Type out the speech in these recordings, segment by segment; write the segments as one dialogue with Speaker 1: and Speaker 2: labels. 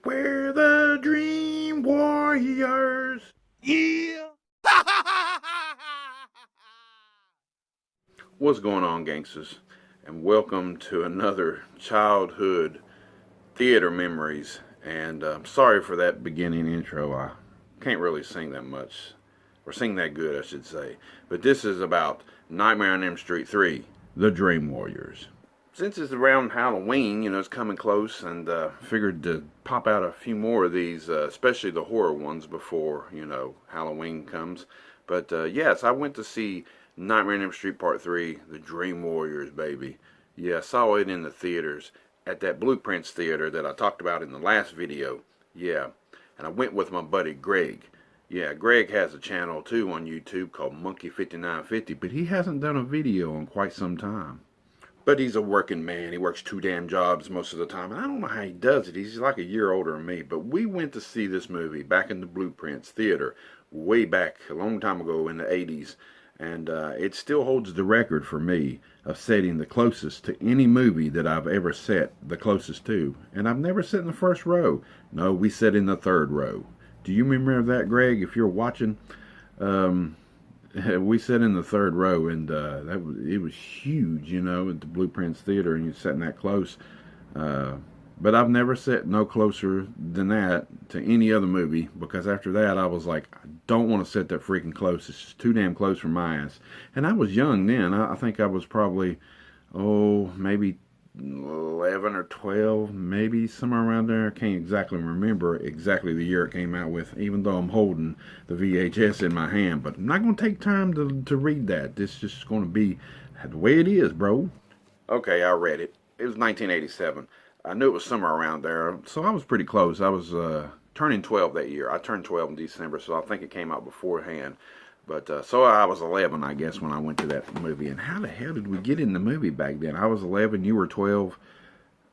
Speaker 1: We're the Dream Warriors.
Speaker 2: Yeah.
Speaker 1: What's going on, gangsters? And welcome to another childhood theater memories. And I'm sorry for that beginning intro. I can't really sing that much, or sing that good, I should say. But this is about Nightmare on Elm Street 3, The Dream Warriors. Since it's around Halloween, it's coming close, and figured to pop out a few more of these, especially the horror ones before, Halloween comes. But yes, I went to see Nightmare on Elm Street Part 3, The Dream Warriors, baby. Yeah, I saw it in the theaters at that Blueprints theater that I talked about in the last video. Yeah, and I went with my buddy Greg. Yeah, Greg has a channel too on YouTube called Monkey5950, but he hasn't done a video in quite some time. But he's a working man. He works 2 damn jobs most of the time. And I don't know how he does it. He's like a year older than me. But we went to see this movie back in the Blueprints theater way back a long time ago in the 80s. And it still holds the record for me of setting the closest to any movie that I've ever sat the closest to. And I've never sat in the first row. No, we sat in the 3rd row. Do you remember that, Greg? If you're watching, we sat in the 3rd row, and it was huge, at the Blueprints theater, and you sat in that close. But I've never sat no closer than that to any other movie, because after that I was like, I don't want to sit that freaking close. It's just too damn close for my ass. And I was young then. I think I was probably, maybe 11 or 12, maybe somewhere around there. I can't exactly remember exactly the year it came out with, even though I'm holding the VHS in my hand. But I'm not going to take time to read that. This is just going to be the way it is, bro. Okay, I read it. It was 1987. I knew it was somewhere around there, so I was pretty close. I was turning 12 that year. I turned 12 in December, so I think it came out beforehand. But so I was 11, I guess, when I went to that movie. And how the hell did we get in the movie back then? I was 11, you were 12.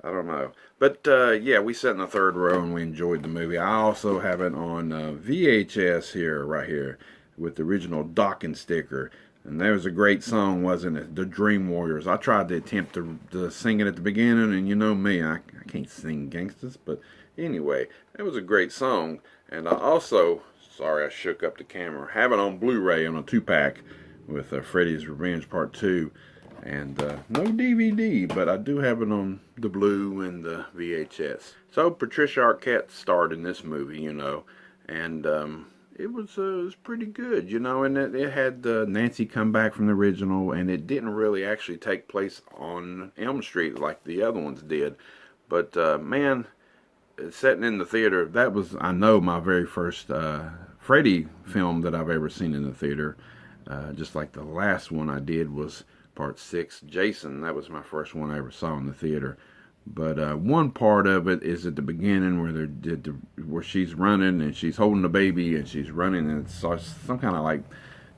Speaker 1: I don't know. But yeah, we sat in the 3rd row and we enjoyed the movie. I also have it on VHS here, right here, with the original docking sticker. And there was a great song, wasn't it? The Dream Warriors. I tried to attempt to sing it at the beginning, and you know me, I can't sing gangsters. But anyway, it was a great song. And I also, sorry I shook up the camera, have it on Blu-ray on a 2-pack with Freddy's Revenge Part 2. And no DVD, but I do have it on the Blue and the VHS. So Patricia Arquette starred in this movie, and it was pretty good, and it had Nancy come back from the original, and it didn't really actually take place on Elm Street like the other ones did. But man, sitting in the theater, that was, I know, my very first Freddy film that I've ever seen in the theater. Just like the last one I did was Part 6, Jason. That was my first one I ever saw in the theater. But one part of it is at the beginning where she's running and she's holding the baby and she's running, and it's some kind of like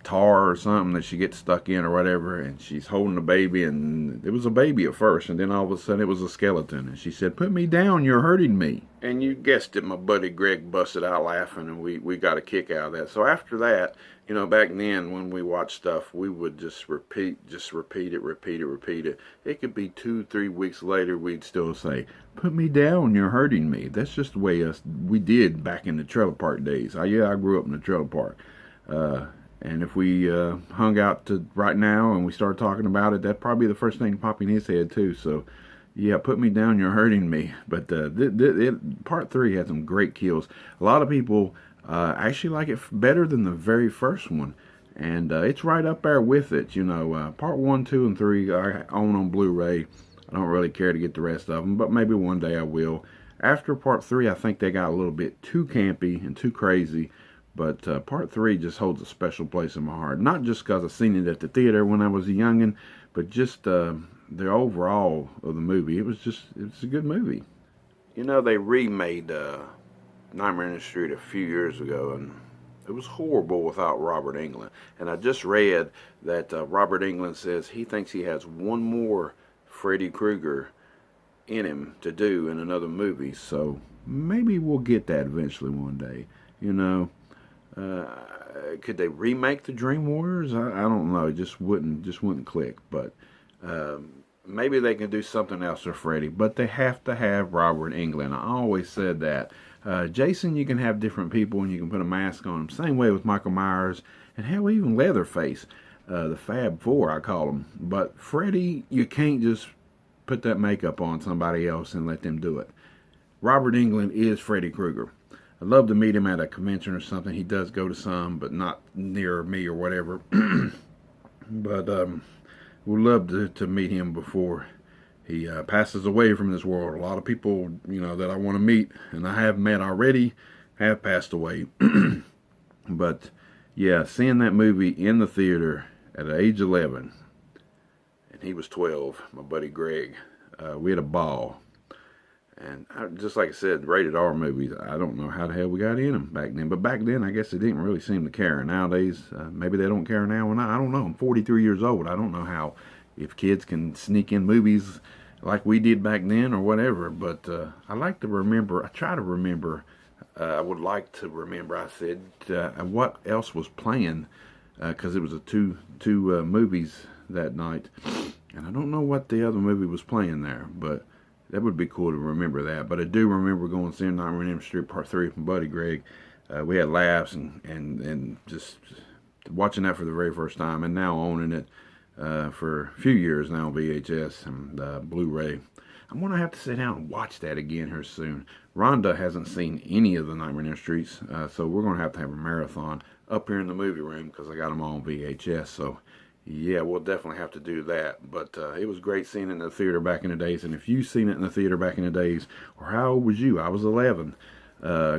Speaker 1: tar or something that she gets stuck in or whatever, and she's holding the baby, and it was a baby at first, and then all of a sudden it was a skeleton, and she said, "Put me down, you're hurting me." And you guessed it, my buddy Greg busted out laughing, and we got a kick out of that. So after that, back then when we watched stuff, we would just repeat it. It could be 2-3 weeks later, we'd still say, "Put me down, you're hurting me." That's just the way we did back in the trailer park days. I grew up in the trailer park. And if we hung out to right now and we started talking about it, that'd probably be the first thing to pop in his head too. So, yeah, put me down, you're hurting me. But Part 3 had some great kills. A lot of people actually like it better than the very first one. And it's right up there with it, Part 1, 2, and 3 I own on Blu-ray. I don't really care to get the rest of them, but maybe one day I will. After Part 3, I think they got a little bit too campy and too crazy. But Part 3 just holds a special place in my heart. Not just because I've seen it at the theater when I was a youngin', but just the overall of the movie. It was a good movie. They remade Nightmare on Elm Street a few years ago, and it was horrible without Robert Englund. And I just read that Robert Englund says he thinks he has one more Freddy Krueger in him to do in another movie. So maybe we'll get that eventually one day, Could they remake the Dream Warriors? I don't know. It just wouldn't click. But maybe they can do something else with Freddy, but they have to have Robert Englund. I always said that. Jason, you can have different people and you can put a mask on them. Same way with Michael Myers and hell, even Leatherface. The Fab Four, I call them. But Freddy, you can't just put that makeup on somebody else and let them do it. Robert Englund is Freddy Krueger. I'd love to meet him at a convention or something. He does go to some, but not near me or whatever. But we'd love to meet him before he passes away from this world. A lot of people, you know, that I want to meet and I have met already have passed away. But yeah, seeing that movie in the theater at age 11, and he was 12, my buddy Greg, we had a ball. And just like I said, rated R movies, I don't know how the hell we got in them back then. But back then, I guess they didn't really seem to care. Nowadays, maybe they don't care now. I don't know. I'm 43 years old. I don't know how, if kids can sneak in movies like we did back then or whatever. But I like to remember, I try to remember, I would like to remember, I said, what else was playing. Because it was two movies that night. And I don't know what the other movie was playing there. But that would be cool to remember that. But I do remember going to see Nightmare on Elm Street Part 3 from Buddy Greg. We had laughs and just watching that for the very first time. And now owning it for a few years now, VHS and Blu-ray. I'm going to have to sit down and watch that again here soon. Rhonda hasn't seen any of the Nightmare on Elm Streets. So we're going to have a marathon up here in the movie room because I got them all on VHS. So yeah, we'll definitely have to do that. But it was great seeing it in the theater back in the days. And if you've seen it in the theater back in the days, or how old was you? I was 11.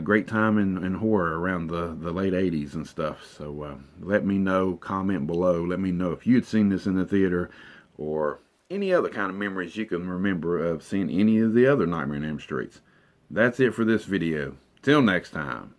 Speaker 1: Great time in horror around the late 80s and stuff. So let me know, comment below. Let me know if you had seen this in the theater or any other kind of memories you can remember of seeing any of the other Nightmare on Elm Streets. That's it for this video. Till next time.